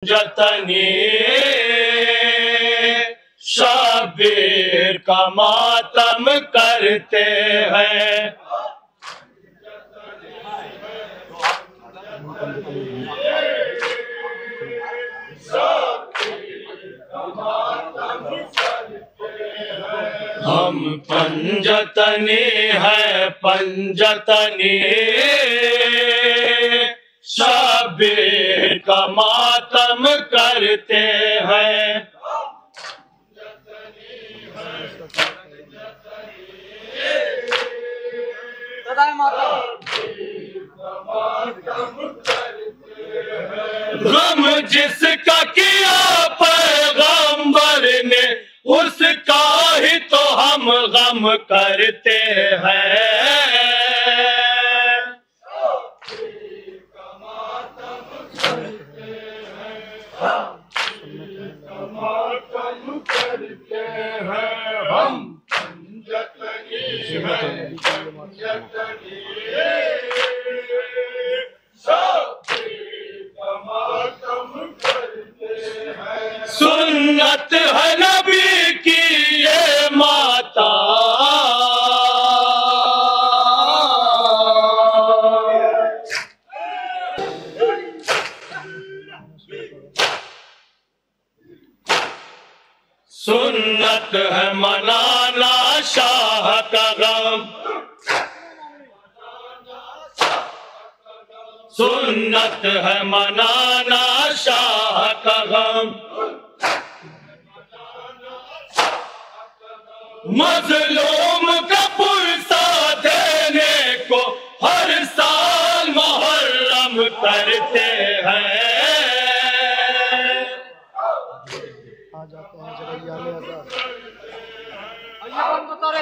जतनी शबीर का मातम करते हैं। हम पंजतनी है पंजतनी शबीर का मातम करते हैं। गम जिसका किया पैगंबर ने उसका ही तो हम गम करते हैं। हम सुन्नत है नबी की ये माता, सुन्नत है मनाना शाह का गम, सुन्नत है मनाना शाह का गम। मजलूम का पुरसा देने को हर साल मुहर्रम करते हैं। आ जाते हैं जगैया में आजाद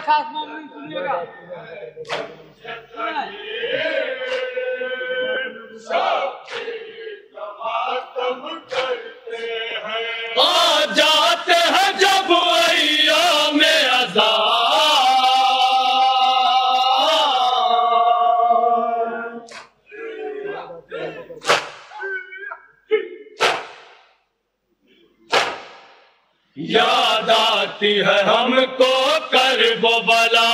खास मामूली सुनिएगा। आ जाते हैं जब अय्याम अज़ा, याद आती है हमको करबो बला,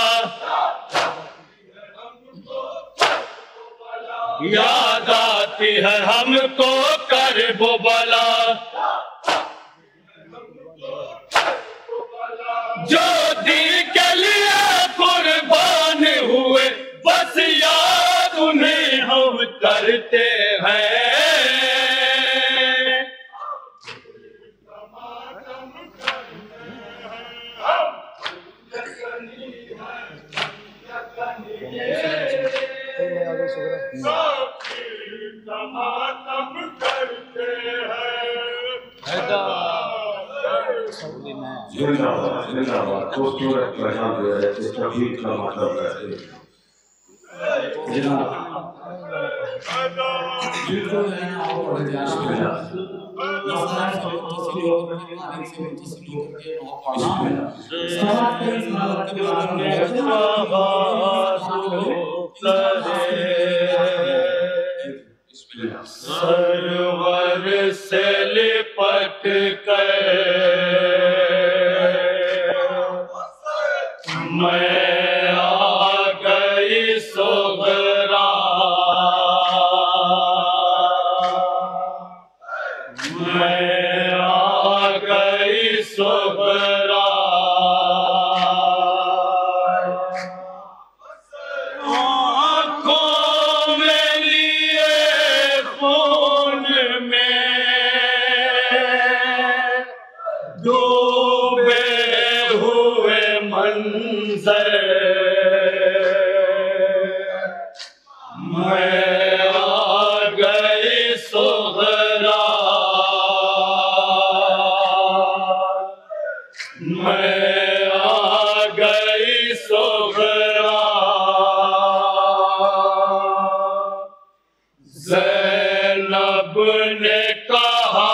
याद आती है हमको करबो बला। जो दी के लिए कुर्बान हुए बस याद उन्हें हम करते हैं। जिंदाबाद खूबसूरत पैगाम जो है इस तौहीद का मतलब है। सरवर से लिपट कर मैं आ गई सुगरा, मैं आ गई सुगरा। आँखों में लिए खून में डूबे हुए मंजर, मैं आ गई सुगरा, मैं आ गई सुगरा। ज़ैनब ने कहा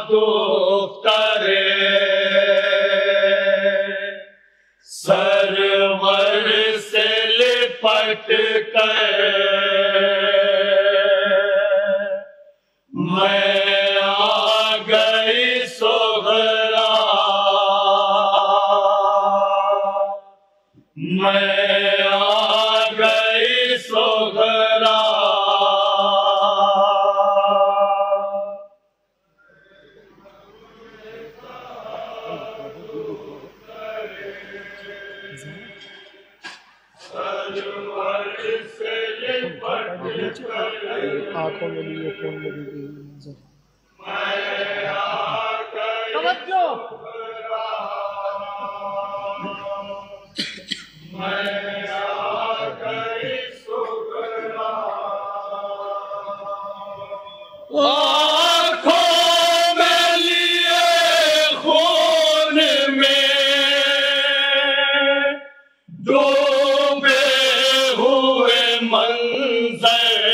दुख्तरे सरवर से लिपट कर मैं आ आंखों में लिए खून में भी गई नजर। तवज्जो आँखों में लिए खून में डूबे हुए मंजर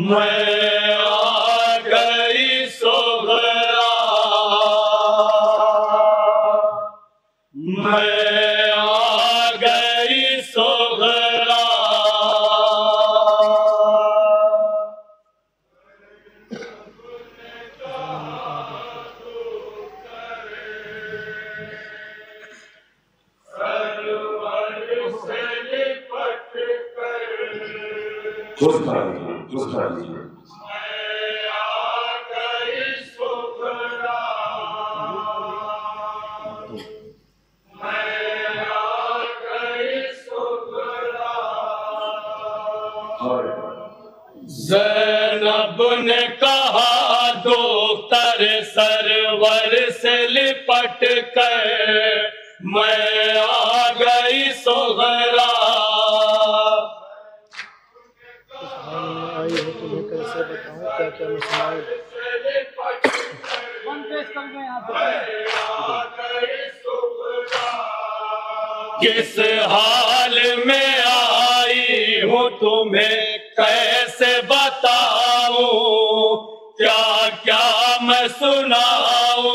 मैं आ गई सोहरा मैं आ गई सोहरा कुछ खा लीजिए, कुछ खा लीजिए। ज़ैनब ने कहा दोतर सरवर से लिपट कर मैं आ गई सोहरा आई हो तुम्हें कैसे बताऊं क्या क्या मैं सुनाऊं।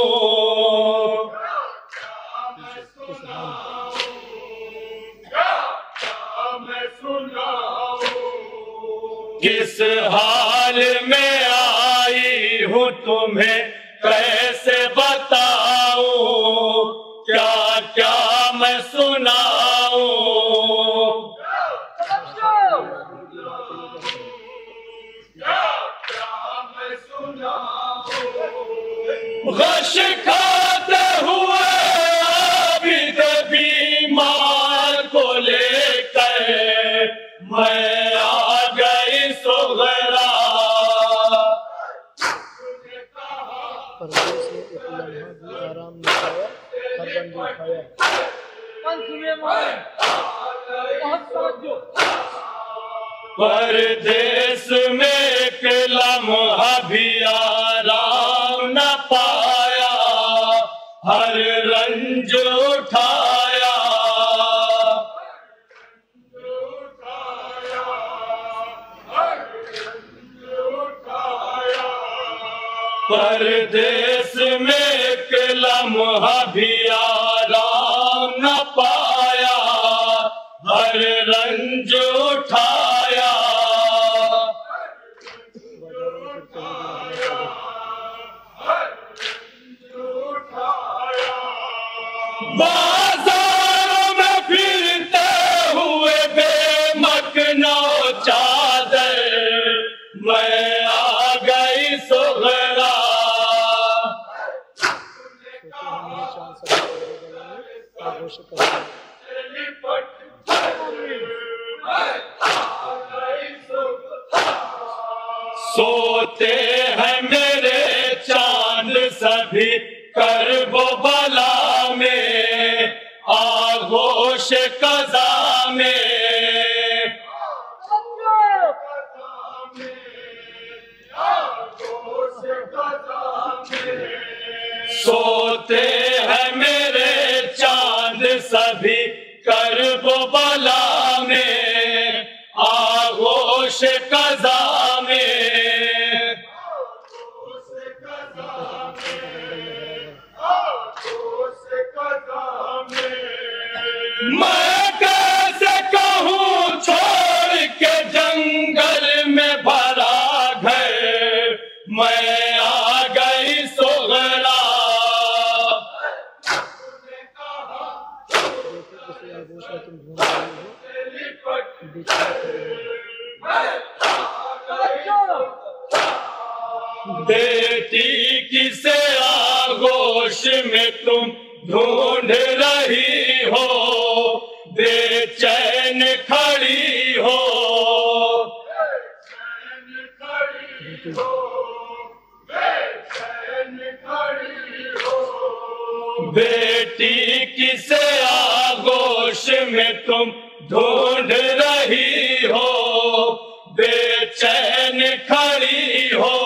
किस हाल में आई हूँ तुम्हें कैसे बताऊं क्या क्या मैं सुनाऊं किस हाल में आई हूँ तुम्हें कैसे बताऊं क्या क्या मैं सुनाऊं गश खाते हुए आबिद बीमार को लेकर मैं आ गई सोहरा परदेश में एक लम्हा भी आराम न पाया, हर बंदी खाया। परदेश में एक लम्हा भी आराम न पाया हर रंज उठाया परदेश में एक लम्हा भी आराम न पाया हर रंज उठाया बाजारों में फिरते हुए बेमकनो चादर मैं आ गई सोहरा सोते हैं मेरे चांद सभी करबो बला में आगोश कज़ा में सोते हैं मेरे चांद सभी करबो बला में आगोश कज़ा में मैं कैसे कहूँ छोड़ के जंगल में भरा घर मैं आ गई सोहरा बेटी किसे आगोश में तुम ढूंढ रही हो बेचैन खड़ी हो बेटी किसे आगोश में तुम ढूंढ रही हो, बेचैन खड़ी हो।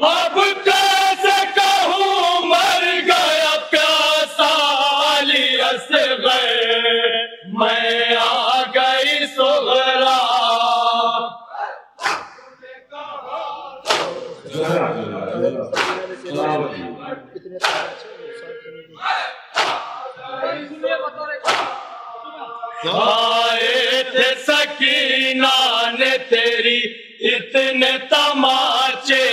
अब कैसे कहूँ मर गया प्यासा अली असग़र, मैं आ गई सुग़रा। आए थे सकीना ने तेरी इतने तमाचे,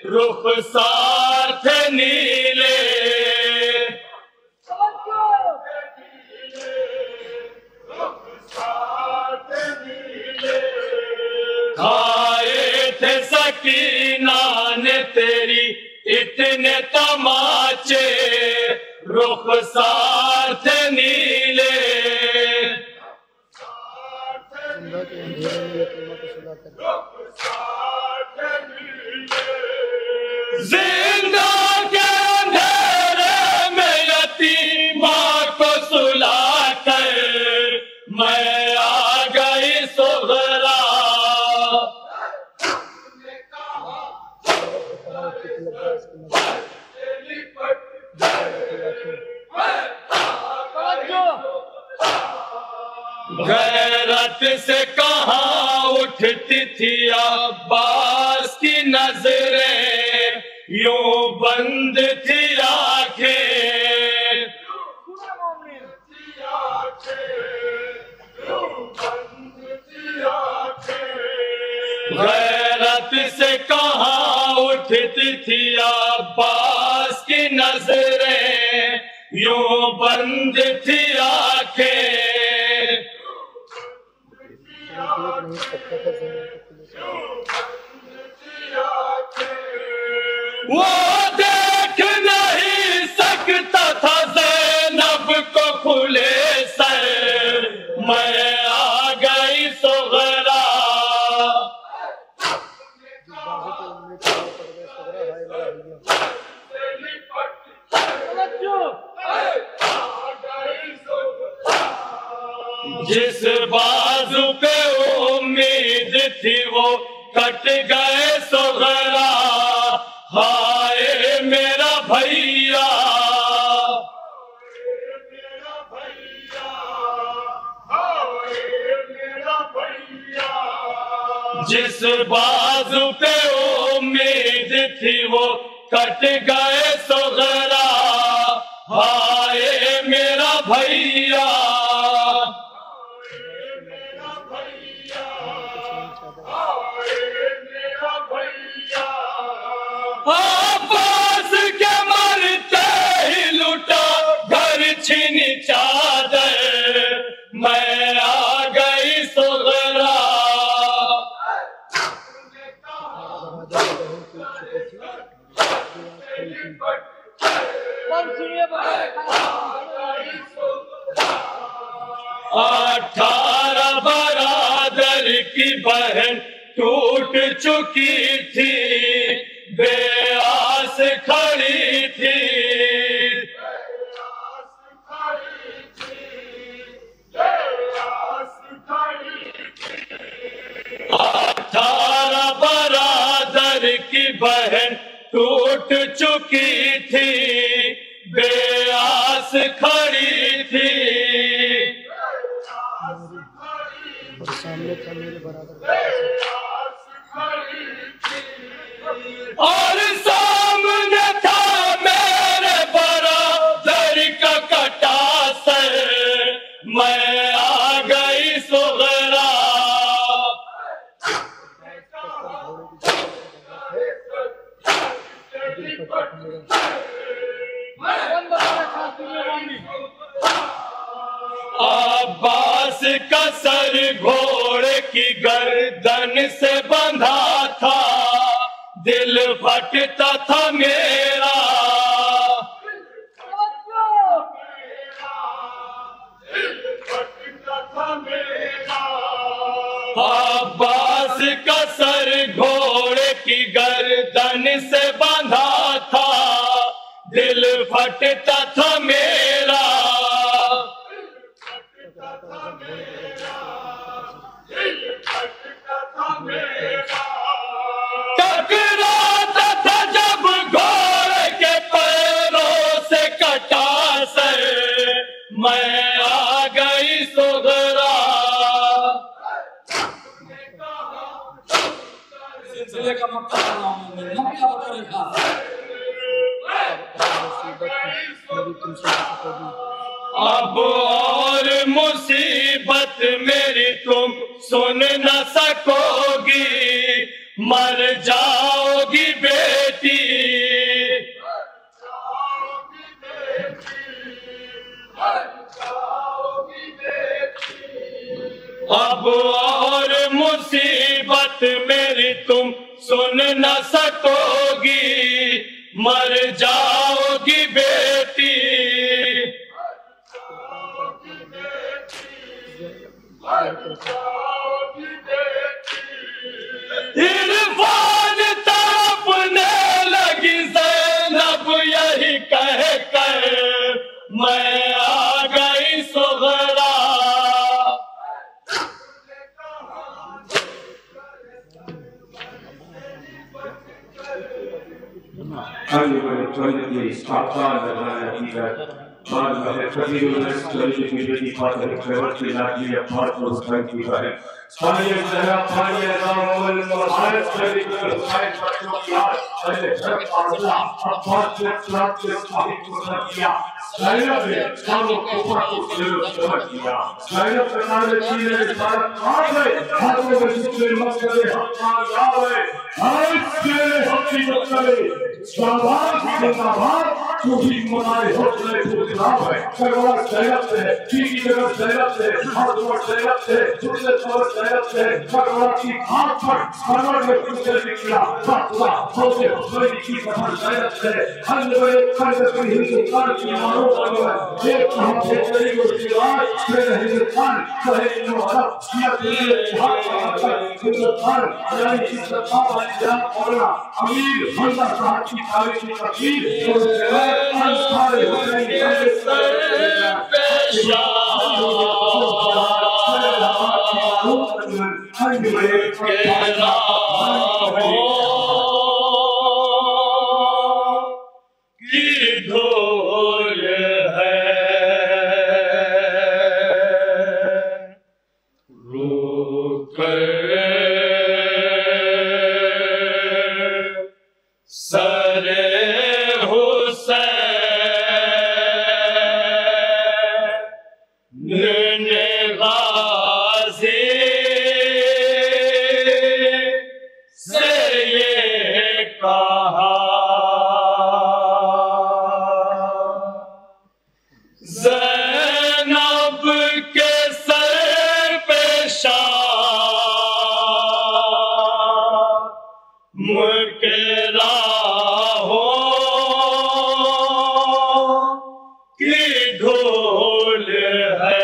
रुखसार थे नीले। आए थे सकीना ने तेरी इतने तमाचे, रुखसार थे नीले। जिंदा के अंधेरे में यतीमा को सुलाकर मैं आ गई सुग़रा। गैरत से कहाँ उठती थी अब्बास की नजरें, यूं बंद थी आंखें। गैरत से कहाँ उठती थी अब्बास की नजरें, यूं बंद थी आंखें। वो देख नहीं सकता था ज़ैनब को खुले सर, मैं आ गई सुग़रा। जिस बाजू पे उम्मीद थी वो कट गए सुग़रा। हाय मेरा भैया, जिस बाजू पे उम्मीद थी वो कट गए सुग़रा। हाय मेरा भैया, अब्बास के मरते ही लुटा घर छीनी चादर, मैं आ गई सुग़रा। अठारह बरादर की बहन टूट चुकी थी, बेआस खड़ी थी। 18 बरादर की बहन टूट चुकी थी, बेआस खड़ी थी। सामने था मेरे बराबर और सामने था मेरे बरादर का कटा सर, मैं आ गई सुग़रा। अब्बास का सर घोड़े की गर्दन से बंधा था, दिल फटता था मेरा। कटता था मेरा, टकराता था जब घोड़े के पैरों से कटा सर, मैं आ गई सुघरा। सिलसिले का मक्का मक्का बता रखा अब और मुसीबत मेरी तुम सुन न सकोगी, मर जाओगी बेटी। अब और मुसीबत मेरी तुम सुन न सकोगी, मर जाओगी बेटी। इरफान तड़पने लगी ज़ैनब यही कह कर, मैं आ गई सुघरा। ज़ैनब के सर पे शाम के राहों की ढोल है।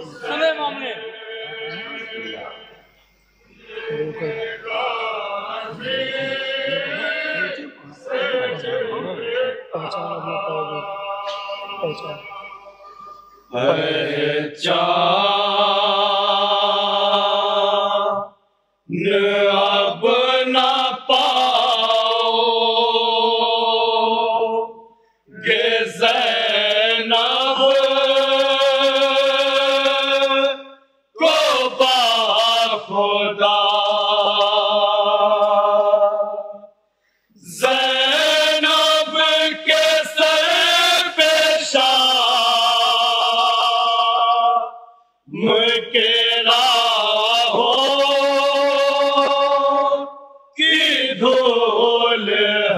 समय मामले अब न पाओगे ज़ैनब को बाखुदा। ज़ैनब के सर पे शाम के राहों की धूल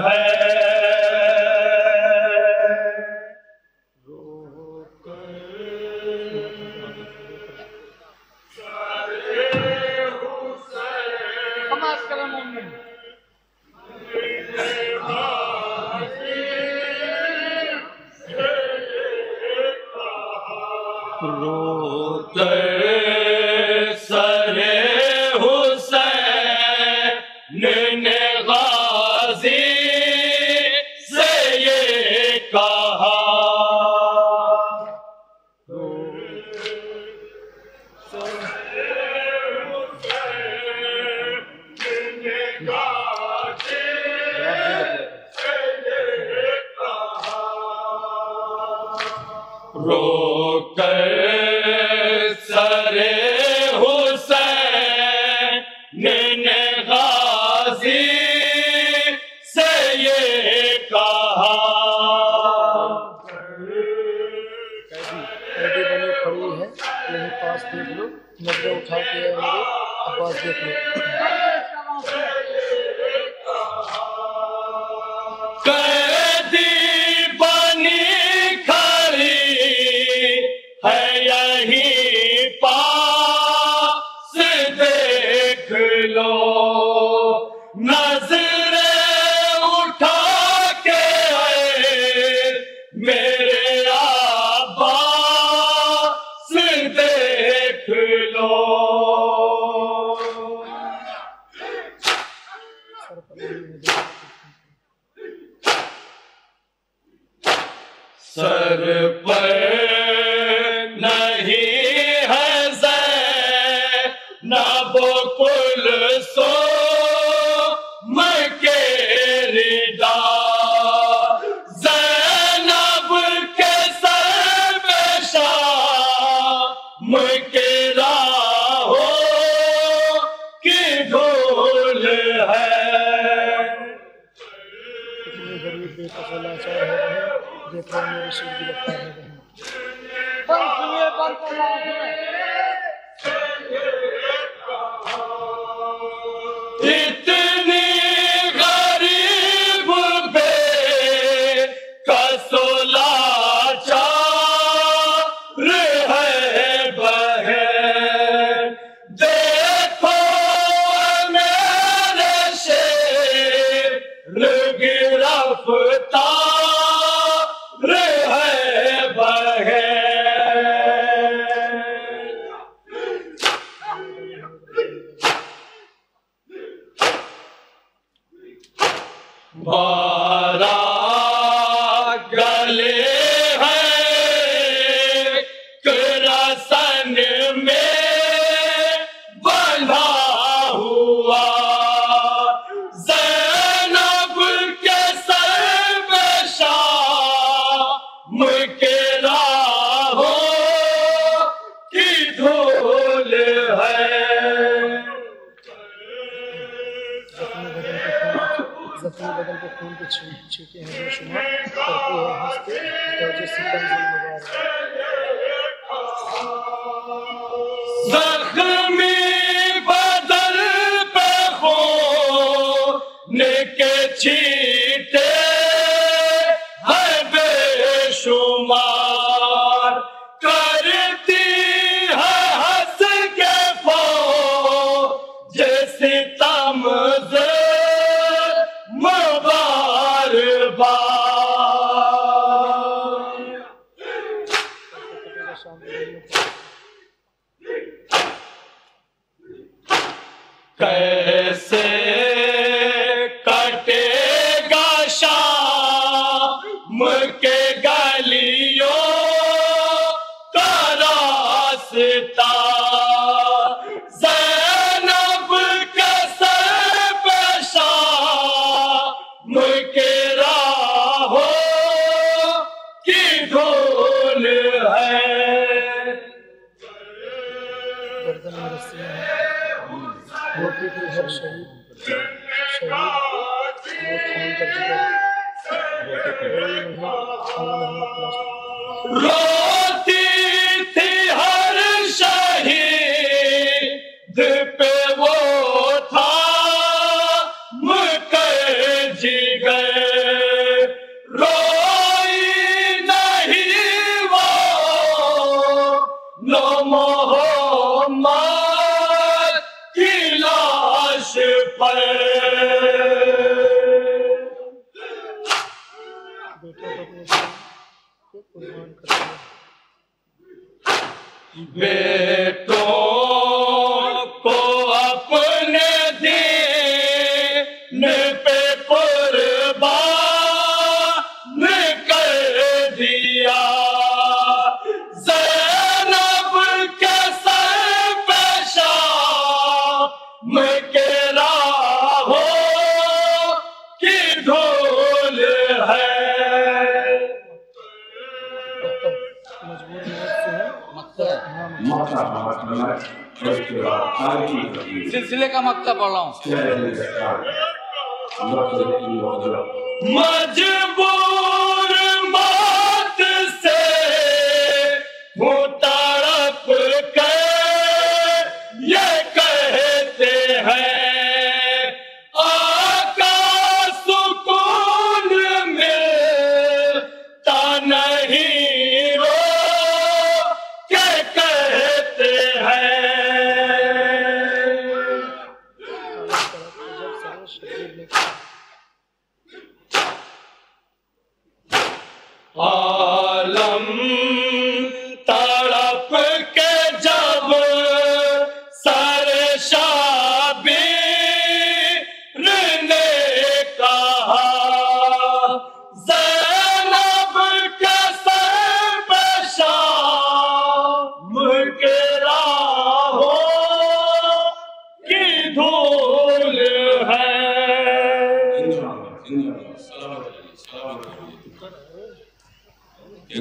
है। रोते रोकर सरे हुसैन ने गाजी से ये कहा। कैदी बनी खड़ी है, यही पास देख लो, नजरें उठा के मेरे अब्बास देख लो। कैदी बनी खड़ी है, यही पास देख लो, नजरें उठा के मेरे अब्बास देख लो। सर पर नहीं है ज़ैनब कुलसूम के रिदा, ज़ैनब के सर पे शाम के राहों की धूल है। कितनी गरीब बेकसूर लाचार है बहन, देखो मेरी शिव की लगता है बहन। इतनी गरीब बेकसूर लाचार है बहन, देखो मेरे शेर गिरफ्तार है बहन। बारा गले हैं करसन में बंधा हुआ, ज़ैनब के सर पे शाम के राहों की धूल है। जख्मी बदन पे खून के छींटे हैं बेशुमार, करती है हंस के दर्जे से कंज़ुल मुबारक। जख्मी बदन पे खून के छींटे हैं बेशुमार, करती है हंस के फौज सितम कैसे कटेगा शाम के गलियों का रास्ता, ज़ैनब के सर पे शाम के राहों की धूल है। गर्दन में रस्सियां हैं, रोटी की हर शहीद वो खून का जिगर, रोई नहीं मोहम्मद रोती थी हर शहीद पे वो था मुकर जिगर, रोई नहीं वो नो मोहम्मद की लाश पर। बेटा अपने को कुर्बान कर दिया। बेटों को अपने दीन पे कुर्बान कर दिया, ज़ैनब के सर पे शाम के राहों की धूल है। उसके बाद आगे की तकलीफ सिलसिले का मकता पढ़ रहा हूँ। मजबूर मौत से वो तड़प के ये कहते हैं आका सुकून मिलता नहीं रो के कहते हैं। जब सर्व शरीर ने कहा आलम तड़प के जब सर शाबीर ने कहा ज़ैनब के सर पे शाम के राहों की धूल है।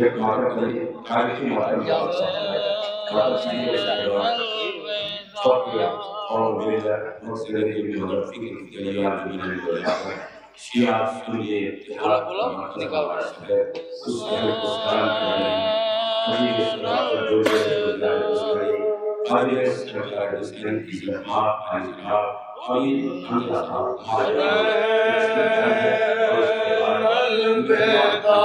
एक माता करी कार्य की माता का माता सीधी है स्टॉप किया और वेला मुस्लिम की मदद की कल्याण की मैंने बोला शिया सुनिए बोलो निकाल उसके को स्मरण करने कभी इस तरह से जो आज इस प्रकार के स्नेह की मां आज का अभी अंधा था हमारे अलविदा।